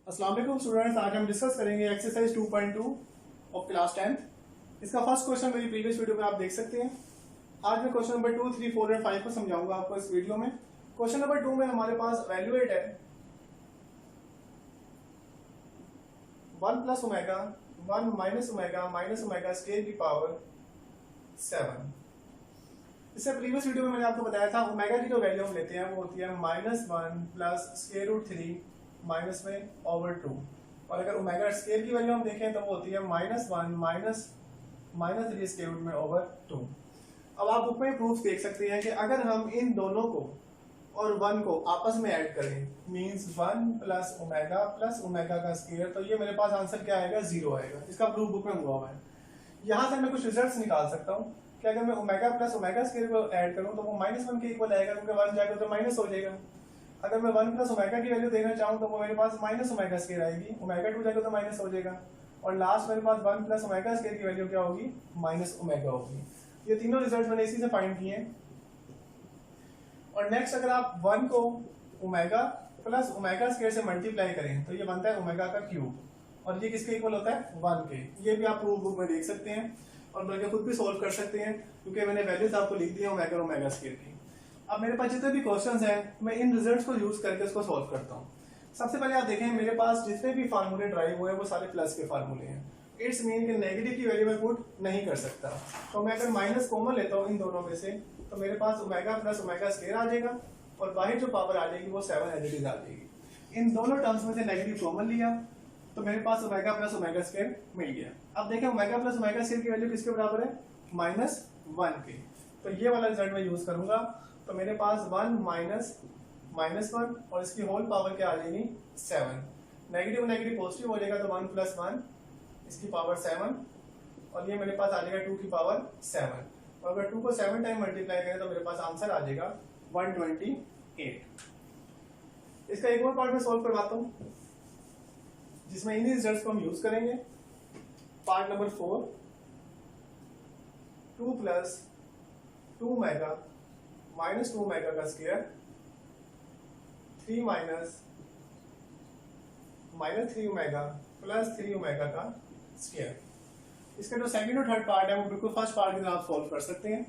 अस्सलाम वालेकुम स्टूडेंट्स, आज हम डिस्कस करेंगे एक्सरसाइज 2.2 ऑफ क्लास 10th। इसका फर्स्ट क्वेश्चन मेरी प्रीवियस वीडियो में आप देख सकते हैं। आज मैं क्वेश्चन नंबर 2, 3, 4 एंड 5 को समझाऊंगा आपको इस वीडियो में। क्वेश्चन नंबर 2 में हमारे पास वैल्यूएट है 1 plus omega 1 minus omega square की पावर 7। इससे प्रीवियस वीडियो में मैंने आपको बताया था ओमेगा की जो वैल्यू हम लेते हैं वो होती है -1 प्लस स्केयर रूट 3 माइनस में ओवर 2। और अगर ओमेगा स्केयर की वैल्यू हम देखें तो वो होती है -1 माइनस 3 स्केयर रूट में ओवर 2। अब आप बुक में प्रूफ देख सकते हैं कि अगर हम इन दोनों को और 1 को आपस में ऐड करें मींस 1 प्लस ओमेगा का स्केयर, तो ये मेरे पास आंसर क्या आएगा, 0 आएगा। इसका प्रूफ बुक में हुआ है। यहाँ से मैं कुछ रिजल्ट्स निकाल सकता हूँ कि अगर मैं ओमेगा प्लस ओमेगा स्केयर को ऐड करूँ तो वो -1 के इक्वल आएगा, क्योंकि 1 जाएगा तो माइनस हो जाएगा। अगर मैं 1 प्लस ओमेगा की वैल्यू देना चाहूँ तो वो मेरे पास माइनस ओमेगा स्केयर आएगी, ओमेगा 2 जाएगा तो माइनस हो जाएगा। और लास्ट मेरे पास 1 प्लस ओमेगा स्केयर की वैल्यू क्या होगी, माइनस ओमेगा होगी। ये तीनों रिजल्ट मैंने इसी से फाइंड किए हैं। और नेक्स्ट अगर आप 1 को ओमेगा प्लस ओमेगा स्केयर से मल्टीप्लाई करें तो ये बनता है ओमेगा का क्यूब, और ये किसके इक्वल होता है, 1 के। ये भी आप प्रूफ बुक में देख सकते हैं और बल्कि खुद भी सोल्व कर सकते हैं, क्योंकि मैंने वैल्यूज आपको लिख दी है ओमेगा और ओमेगा स्केयर की। अब मेरे पास जितने भी क्वेश्चंस हैं मैं इन रिजल्ट्स को यूज करके इसको सोल्व करता हूँ। सबसे पहले आप देखें मेरे पास जितने भी फार्मूले ड्राइव हुए हैं वो सारे प्लस के फार्मूले हैं। इट्स मीन कि नेगेटिव की वैल्यू में पुट नहीं कर सकता। तो मैं अगर माइनस कॉमन लेता हूँ इन दोनों में से तो मेरे पास ओमेगा प्लस ओमेगा स्केयर आ जाएगा और बाहर जो पावर आ जाएगी वो 7 एज इट इज आ जाएगी। इन दोनों टर्म्स में से नेगेटिव कॉमन लिया तो मेरे पास ओमेगा प्लस ओमेगा स्केयर मिल गया। अब देखें ओमेगा प्लस ओमेगा स्केयर की वैल्यू किसके बराबर है, -1 के। तो ये वाला रिजल्ट मैं यूज करूंगा। तो मेरे पास 1 -1 और इसकी होल पावर क्या आ जाएगी, 7। नेगेटिव नेगेटिव पॉजिटिव हो जाएगा तो 1 + 1 इसकी पावर 7 और ये मेरे पास आ जाएगा 2 की पावर 7। और अगर 2 को 7 टाइम मल्टीप्लाई करें तो मेरे पास आंसर आ जाएगा 128। इसका एक और पार्ट में सॉल्व करवाता हूँ जिसमें इन्हीं रिजल्ट्स को हम यूज करेंगे। पार्ट नंबर 4, 2 + 2 ओमेगा -2 ओमेगा का स्क्वायर 3 -3 ओमेगा + 3 ओमेगा का स्क्वायर। इसका जो सेकंड और थर्ड पार्ट है वो बिल्कुल फर्स्ट पार्ट की तरह आप सॉल्व कर सकते हैं।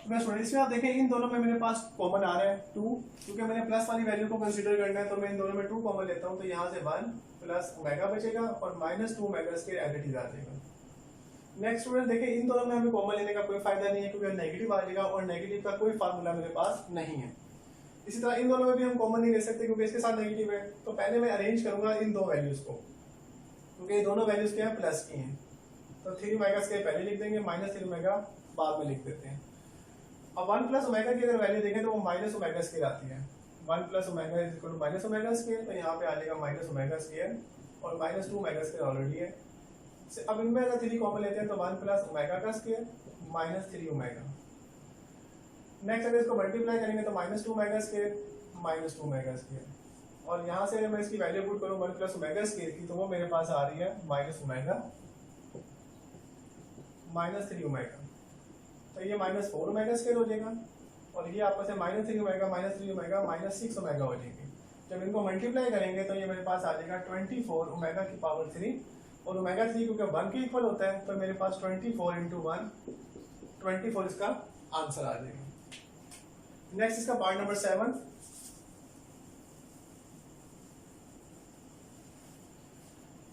मैं स्टूडेंट इसमें आप देखें इन दोनों में मेरे पास कॉमन आ रहा है 2, क्योंकि मैंने प्लस वाली वैल्यू को कंसीडर करना है तो मैं इन दोनों में 2 कॉमन लेता हूं तो यहाँ से 1 प्लस ओमेगा बचेगा और -2 omega square as it is आ जाएगा। नेक्स्ट स्टूडेंट देखें इन दोनों में हमें कॉमन लेने का कोई फायदा नहीं है क्योंकि नेगेटिव आ जाएगा और नेगेटिव का कोई फार्मूला मेरे पास नहीं है। इसी तरह इन दोनों में भी हम कॉमन नहीं ले सकते क्योंकि इसके साथ नेगेटिव है। तो पहले मैं अरेंज करूंगा इन दो वैल्यूज को, क्योंकि ये दोनों वैल्यूज क्या है, प्लस की हैं। तो 3 ओमेगा स्क्वायर पहले लिख देंगे, -3 ओमेगा बाद में लिख देते हैं। अब 1 प्लस ओमेगा की अगर वैल्यू देखें तो वो माइनस ओमेगा स्क्वायर आती है। 1 plus omega is equal to minus omega square, तो यहाँ पे आ जाएगा माइनस ओमेगा स्क्वायर और -2 ओमेगा स्क्वायर ऑलरेडी है। अब इनमें अगर 3 कॉमन लेते हैं तो 1 प्लस ओमेगा का स्क्वायर -3 ओमेगा। नेक्स्ट अगर इसको मल्टीप्लाई करेंगे तो -2 ओमेगा स्क्वायर -2 ओमेगा स्क्वायर। और यहाँ से मैं इसकी वैल्यू पुट करूँ 1 प्लस ओमेगा स्क्वायर की तो वो मेरे पास आ रही है -ओमेगा -3 ओमेगा। तो ये -4 ओमेगा स्क्वायर हो जाएगा और ये आपस में -3 ओमेगा -3 ओमेगा -6 ओमेगा हो जाएगी। जब इनको मल्टीप्लाई करेंगे तो ये मेरे पास आ जाएगा 24 ओमेगा की पावर 3 और ओमेगा 3 क्योंकि 1 के इक्वल होता है तो मेरे पास 24 × 1 24 इसका आंसर आ जाएगा। नेक्स्ट इसका पार्ट नंबर 7,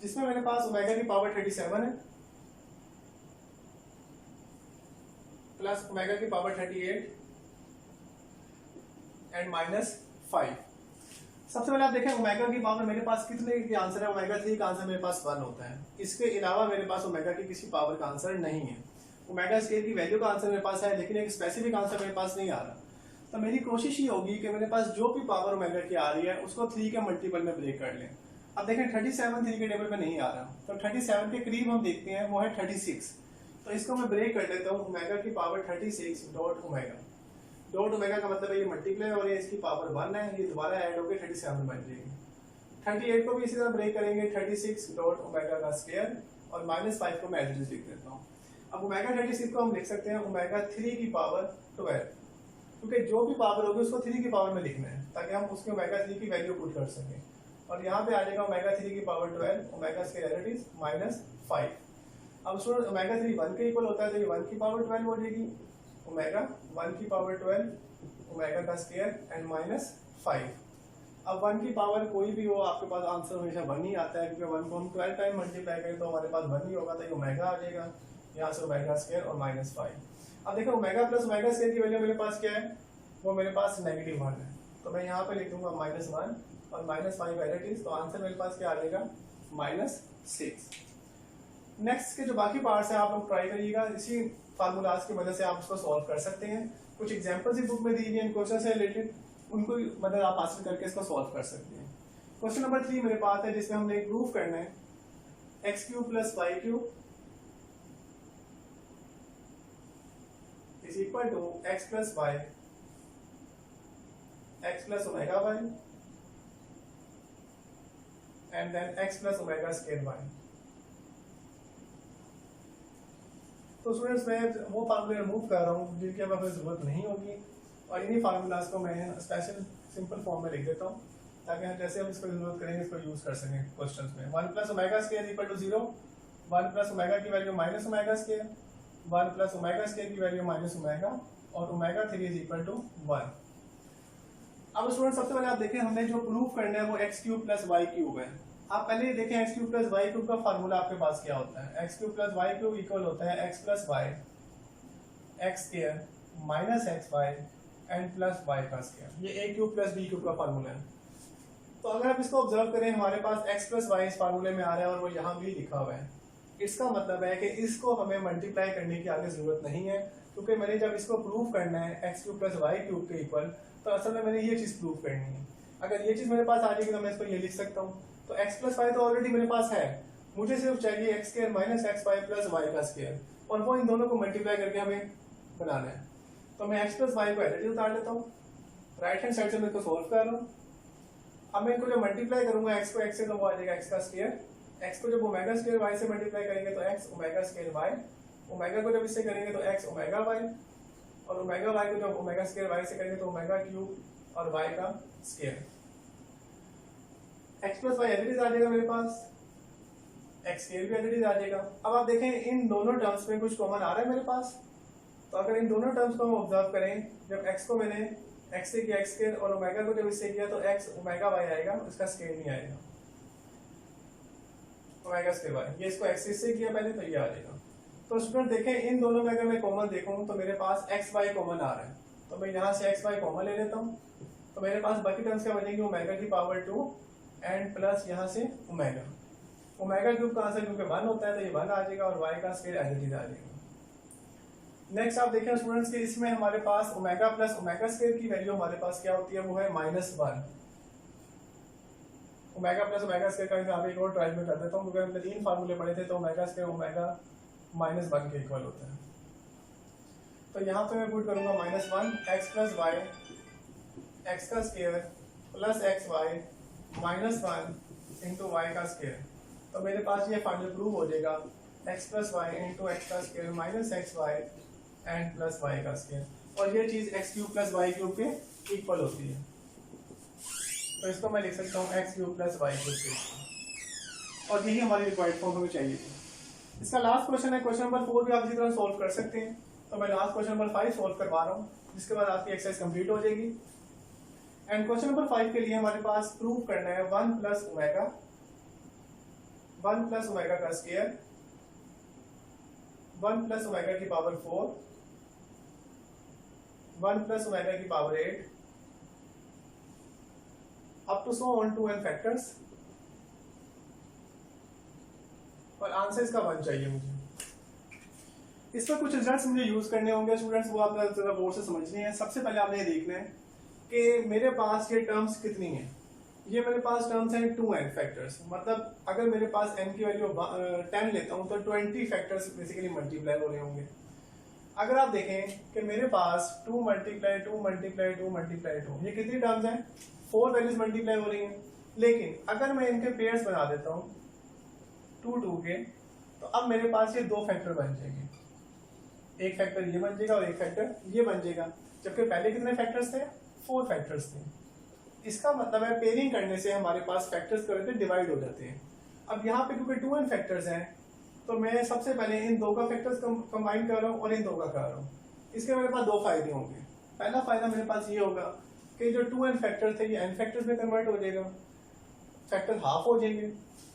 जिसमें मेरे पास ओमेगा की पावर 37 है प्लस ओमेगा की पावर 38 एंड -5। सबसे पहले आप देखें ओमेगा की पावर मेरे पास कितने की आंसर है, ओमेगा 3 का आंसर मेरे पास 1 होता है। इसके अलावा मेरे पास ओमेगा की किसी पावर का आंसर नहीं है। ओमेगा स्केयर की वैल्यू का आंसर मेरे पास है लेकिन एक स्पेसिफिक आंसर मेरे पास नहीं आ रहा। तो मेरी कोशिश ये होगी कि मेरे पास जो भी पावर ओमेगा की आ रही है उसको 3 के मल्टीपल में ब्रेक कर लें। अब देखें 37 3 के टेबल में नहीं आ रहा, तो 37 के करीब हम देखते हैं वो है 36। तो इसको मैं ब्रेक कर देता हूँ, ओमेगा की power 36 dot omega. Dot omega का मतलब है ये मल्टीप्लाई और ये इसकी पावर 1 है, ये दोबारा ऐड होकर 37 बन जाएगी। 38 को भी इसी तरह ब्रेक करेंगे 36 डॉट ओमेगा का स्क्वायर और -5 को मैं एज इट इज लिख देता हूँ। अब ओमेगा 36 को हम लिख सकते हैं ओमेगा 3 की पावर 12, क्योंकि जो भी पावर होगी उसको 3 की पावर में लिखना है ताकि हम उसके ओमेगा 3 की वैल्यू पुट कर सकें। और यहाँ पे आ जाएगा ओमेगा 3 की power 12 omega square as it is -5। अब स्टूडेंट ओमेगा 3 1 के इक्वल होता है तो ये 1 की पावर 12 हो जाएगी, ओमेगा 1 की पावर 12 ओमेगा का स्क्वायर एंड -5। अब 1 की पावर कोई भी हो आपके पास आंसर हमेशा 1 ही आता है, क्योंकि 1 को हम 12 टाइम मल्टीप्लाई करें तो हमारे पास 1 ही होगा, तो ये ओमेगा आ जाएगा, यहाँ से ओमेगा स्क्वायर और -5। अब देखो ओमेगा प्लस ओमेगा स्क्वायर की वैल्यू मेरे पास क्या है, वो मेरे पास -1 है, तो मैं यहाँ पे लिख दूंगा -1 और -5 एज इट इज, तो आंसर मेरे पास क्या आ जाएगा -6। नेक्स्ट के जो बाकी पार्ट्स हैं आप लोग ट्राई करिएगा, इसी फार्मूलाज की मदद से आप उसको सॉल्व कर सकते हैं। कुछ एग्जांपल्स ही बुक में दी हुई हैं क्वेश्चन से रिलेटेड, उनको मदद आप हासिल करके इसको सॉल्व कर सकते हैं। क्वेश्चन नंबर 3 मेरे पास है जिसमें हमने एक प्रूफ करना है x³ + y³ is equal to x + y x + omega y and then x + omega square y। तो स्टूडेंट्स मैं वो फार्मूले रिमूव कर रहा हूँ जिनकी अब हमें जरूरत नहीं होगी, और इन्हीं फार्मूलाज को मैं स्पेशल सिंपल फॉर्म में लिख देता हूँ ताकि हम जैसे हम इसको जरूरत करेंगे इसको यूज कर सकें क्वेश्चंस में। 1 + ओमेगा स्क्वायर = 0, 1 + ओमेगा की value -omega square, 1 + omega square की वैल्यू -ओमेगा और ओमेगा 3 = 1। अब स्टूडेंट सबसे पहले आप देखें हमने जो प्रूफ करना है वो x³ + y³ है। आप पहले ये देखें x³ + y³ का फार्मूला आपके पास क्या होता है, x³ + y³ इक्वल होता है x + y x² - xy and plus y का स्क्वायर, ये a³ + b³ का फार्मूला है। तो अगर आप इसको ऑब्जर्व करें हमारे पास x + y इस फार्मूले में आ रहा है और वो यहाँ भी लिखा हुआ है, इसका मतलब है कि इसको हमें मल्टीप्लाई करने की आगे जरूरत नहीं है, क्योंकि मैंने जब इसको प्रूव करना है x³ + y³ के इक्वल, तो असल में मैंने ये चीज प्रूव करनी है। अगर ये चीज मेरे पास आ जाएगी तो मैं इसको ये लिख सकता हूँ, तो x + y तो ऑलरेडी मेरे पास है, मुझे सिर्फ चाहिए x² - xy + y का स्क्वायर, और वो इन दोनों को मल्टीप्लाई करके हमें बनाना है। तो मैं x + y को एडिटिव उतार लेता हूँ, राइट हैंड साइड से मैं इसको सॉल्व कर रहा हूँ। अब मैं इनको जो मल्टीप्लाई करूंगा x को x से, तो वो आ जाएगा x का स्क्वायर, x को जब ओमेगा स्क्वायर y से मल्टीप्लाई करेंगे तो x omega square y, omega को जब इससे करेंगे तो x ओमेगा y, और ओमेगा y को जब ओमेगा स्क्वायर y से करेंगे तो ओमेगा क्यूब और y का स्क्वायर। x + y एडिटिव आ जाएगा मेरे पास, x स्क्वायर भी एडिटिव आ जाएगा। अब आप देखें इन दोनों टर्म्स में कुछ कॉमन आ रहा है मेरे पास, तो अगर इन दोनों टर्म्स को हम ऑब्जर्व करें, जब x को मैंने x से किया x स्क्वायर और ओमेगा को जब इससे किया तो x ओमेगा y आएगा, इसका स्क्वायर नहीं आएगा, ओमेगा स्क्वायर y, ये इसको x से किया पहले तो ये आ जाएगा। तो स्टूडेंट देखें इन दोनों में अगर मैं कॉमन देखूं तो मेरे पास x y कॉमन आ रहा है, तो मैं यहाँ से x y कॉमन ले लेता हूँ, तो मेरे पास बाकी टर्म्स क्या बनेंगे, ओमेगा की पावर 2 एंड प्लस यहाँ से ओमेगा, ओमेगा क्यूब का आंसर क्योंकि 1 होता है तो ये 1 आ जाएगा और y का स्क्वायर एज इट इज आ जाएगा। नेक्स्ट आप देखें स्टूडेंट्स के इसमें हमारे पास ओमेगा प्लस ओमेगा स्क्वायर की वैल्यू हमारे पास क्या होती है, वो है -1। ओमेगा प्लस ओमेगा स्क्वायर का आप एक और ट्राई में कर देता हूँ, क्योंकि हमने 3 फार्मूले पढ़े थे, तो ओमेगा स्क्वायर ओमेगा -1 के इक्वल होता है। तो यहाँ पे मैं पुट करूंगा -1 x + y x का square plus xy -1 into y का स्क्वायर, तो मेरे पास ये फाइनल प्रूफ हो जाएगा x + y इंटू x का square minus xy and plus y का स्क्वायर, और ये चीज x³ + y³ के इक्वल होती है, तो इसको मैं लिख सकता हूँ x³ + y³ के, और यही हमारी रिक्वायर्ड फॉर्म हमें चाहिए थी। इसका लास्ट क्वेश्चन है, क्वेश्चन नंबर 4 भी आप इसी तरह सॉल्व कर सकते हैं, तो मैं लास्ट क्वेश्चन नंबर 5 सॉल्व करवा रहा हूँ, जिसके बाद आपकी एक्सरसाइज कंप्लीट हो जाएगी। एंड क्वेश्चन नंबर 5 के लिए हमारे पास प्रूव करना है 1 + ओमेगा का स्क्वायर 1 + ओमेगा की पावर 4 1 + ओमेगा की power 8 up to so on to n factors, और आंसर इसका 1 चाहिए मुझे। इस पर कुछ रिजल्ट्स मुझे यूज करने होंगे स्टूडेंट्स, वो आपने जरा गौर से समझनी है। सबसे पहले आपने ये देखना है कि मेरे पास ये टर्म्स कितनी हैं। ये मेरे पास टर्म्स हैं 2n फैक्टर्स, मतलब अगर मेरे पास n की वैल्यू 10 लेता हूँ तो 20 फैक्टर्स बेसिकली मल्टीप्लाई हो रहे होंगे। अगर आप देखें कि मेरे पास 2 × 2 × 2 × 2 ये कितनी टर्म्स हैं, 4 वैल्यूज मल्टीप्लाई हो रही हैं। लेकिन अगर मैं इनके पेयर्स बना देता हूँ 2 2 के, तो अब मेरे पास ये 2 फैक्टर बन जाएंगे, एक फैक्टर ये बन जाएगा और एक फैक्टर ये बन जाएगा, जबकि पहले कितने फैक्टर्स थे, 4 फैक्टर्स थे। इसका मतलब है पेयरिंग करने से हमारे पास फैक्टर्स करके डिवाइड हो जाते हैं। अब यहाँ पे क्योंकि 2n फैक्टर्स हैं तो मैं सबसे पहले इन दो का फैक्टर्स कंबाइन कर रहा हूँ और इन दो का कर रहा हूँ। इसके मेरे पास दो फायदे होंगे। पहला फायदा मेरे पास ये होगा कि जो 2n फैक्टर थे ये n फैक्टर्स में कन्वर्ट हो जाएगा, फैक्टर हाफ हो जाएंगे।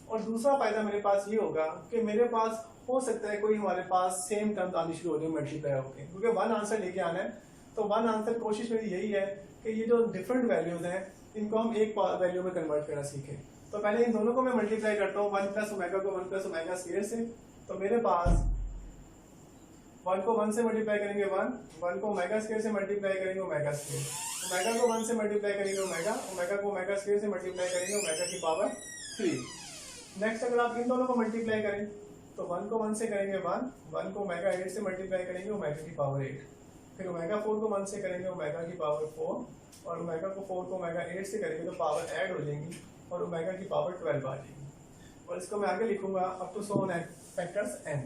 और दूसरा फायदा मेरे पास ये होगा कि मेरे पास हो सकता है कोई हमारे पास सेम टर्म्स आनी शुरू हो जाए मल्टीप्लाई होकर, क्योंकि वन आंसर लेके आना है। तो वन आंसर कोशिश मेरी यही है कि ये जो डिफरेंट वैल्यूज हैं इनको हम एक वैल्यू में कन्वर्ट करना सीखें। तो पहले इन दोनों को मैं मल्टीप्लाई करता हूँ, 1 प्लस ओमेगा को 1 प्लस ओमेगा स्क्वायर से। तो मेरे पास 1 को 1 से मल्टीप्लाई करेंगे 1 को ओमेगा स्क्वायर से मल्टीप्लाई करेंगे ओमेगा स्क्वायर, ओमेगा को 1 से मल्टीप्लाई करेंगे ओमेगा को ओमेगा स्क्वायर से मल्टीप्लाई करेंगे ओमेगा की पावर 3। नेक्स्ट अगर आप इन दोनों को मल्टीप्लाई करें तो 1 को 1 से करेंगे 1 को ओमेगा 8 से मल्टीप्लाई करेंगे ओमेगा की पावर 8, फिर ओमेगा 4 को 1 से करेंगे ओमेगा की पावर 4 और ओमेगा को 4 को ओमेगा 8 से करेंगे तो पावर ऐड हो जाएंगी और ओमेगा की पावर 12 आ जाएगी। और इसको मैं आगे लिखूंगा up to so on factors n।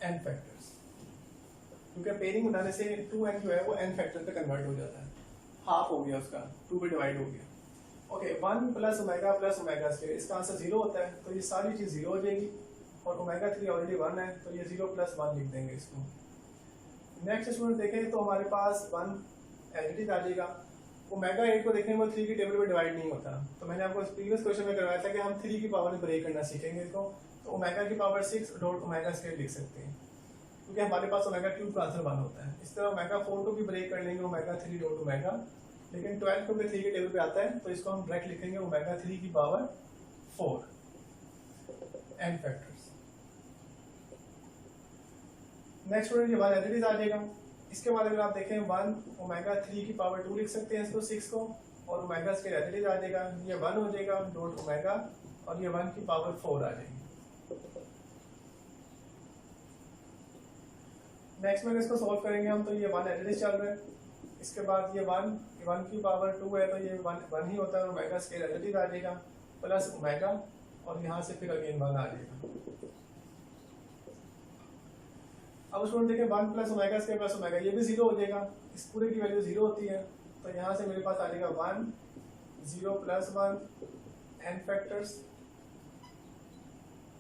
n factors, क्योंकि पेयरिंग बनाने से 2n जो है वो n फैक्टर पे कन्वर्ट हो जाता है, हाफ हो गया उसका, 2 पे डिवाइड हो गया। ओके 1 प्लस ओमेगा स्क्वायर, इसका आंसर 0 होता है तो ये सारी चीज 0 हो जाएगी और ओमेगा 3 ऑलरेडी 1 है तो ये 0 प्लस 1 लिख देंगे इसको। नेक्स्ट स्टूडेंट देखें तो हमारे पास 1 एडिटिव आ जाएगा। ओमेगा 8 को देखें वो 3 की टेबल पे डिवाइड नहीं होता, तो मैंने आपको प्रीवियस क्वेश्चन में करवाया था कि हम 3 की पावर में ब्रेक करना सीखेंगे इसको। तो ओमेगा की पावर 6 डॉट ओमेगा स्क्वायर लिख सकते हैं, क्योंकि हमारे पास ओमेगा क्यूब का आंसर 1 होता है। इस तरह ओमेगा 4 को भी ब्रेक कर लेंगे ओमेगा 3 डॉट ओमेगा, लेकिन 12 को भी 3 के टेबल पे आता है तो इसको हम डायरेक्ट लिखेंगे ओमेगा 3 की power 4 n factors. Next student ये 1 एडिटिव आ जाएगा। इसके बाद अगर आप देखें 1 ओमेगा 3 की पावर 2 लिख सकते हैं इसको 6 को, और ओमेगा स्क्वायर एडिटिव आ जाएगा, ये 1 हो जाएगा डॉट ओमेगा और ये 1 की पावर 4 आ जाएगी। नेक्स्ट में इसको सॉल्व करेंगे हम, तो ये 1 एडिटिव चल रहा है। इसके बाद ये 1 की पावर 2 है तो ये 1 ही होता है, ओमेगा स्क्वायर एडिटिव आ जाएगा प्लस ओमेगा और यहाँ से फिर अगेन 1 आ जाएगा। अब स्टूडेंट देखें 1 plus omega square plus omega, ये भी 0 हो जाएगा, इस पूरे की वैल्यू 0 होती है तो यहाँ से मेरे पास आ जाएगा 1 0 प्लस 1 n फैक्टर्स,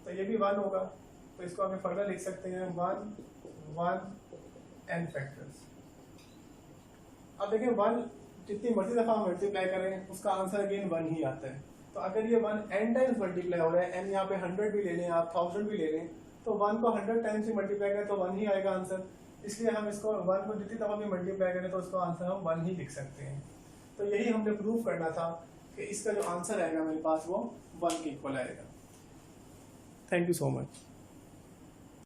तो ये भी 1 होगा तो इसको हमें फर्दर लिख सकते हैं 1 n फैक्टर्स। अब देखें 1 जितनी मर्जी दफा हम मल्टीप्लाई करें उसका आंसर अगेन 1 ही आता है। तो अगर ये 1 n टाइम्स मल्टीप्लाई हो रहा है, n यहाँ पे 100 भी ले लें आप 1000 भी ले लें, तो 1 को 100 टाइम्स से मल्टीप्लाई करें तो 1 ही आएगा आंसर। इसलिए हम इसको 1 को जितनी दफा भी मल्टीप्लाई करें तो उसका आंसर हम 1 ही लिख सकते हैं। तो यही हमने प्रूव करना था कि इसका जो आंसर आएगा मेरे पास वो 1 के इक्वल आएगा। Thank you so much.